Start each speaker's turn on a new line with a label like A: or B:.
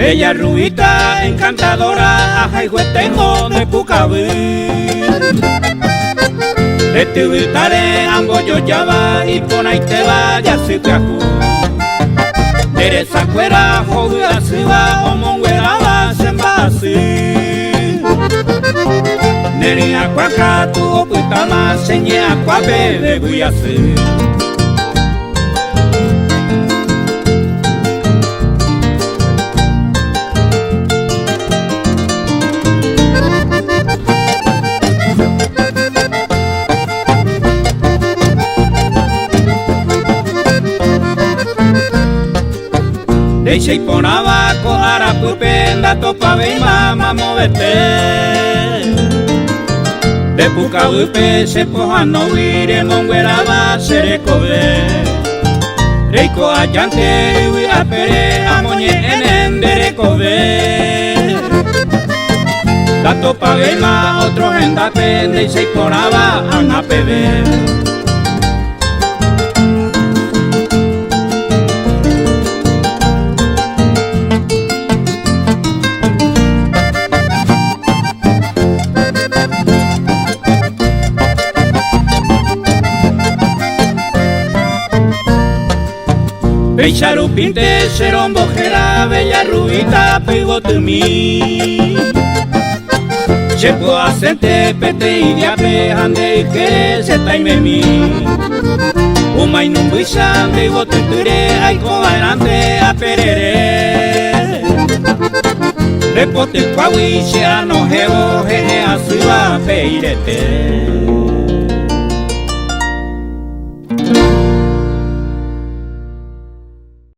A: Bella rubita encantadora, ajá y huetengo de Pucabú. De Tibitare ambo yo llava y por ahí te va ya se te ajú. Teresa cuera joda se va o monguera va se embasi. Neri acuaca tu oputama señe aqua bebe guyase. Deixa y por abajo arapupenda topa ve mama movete. De Pucaupe se poja no vire monguera va serecobe. Reiko allante ui apere amoñe enen derecobe. La topa ve ma otro endape deixa y por abajo anapebe. Bella pinte serombo jera, bella rubita pego tu mi. Chepo asente pete y diape ande que se taime mi. Umay numbuishan pego tu ture ay cobairante a perere. Repote cuahui se ano jevo jeje a suba peirete.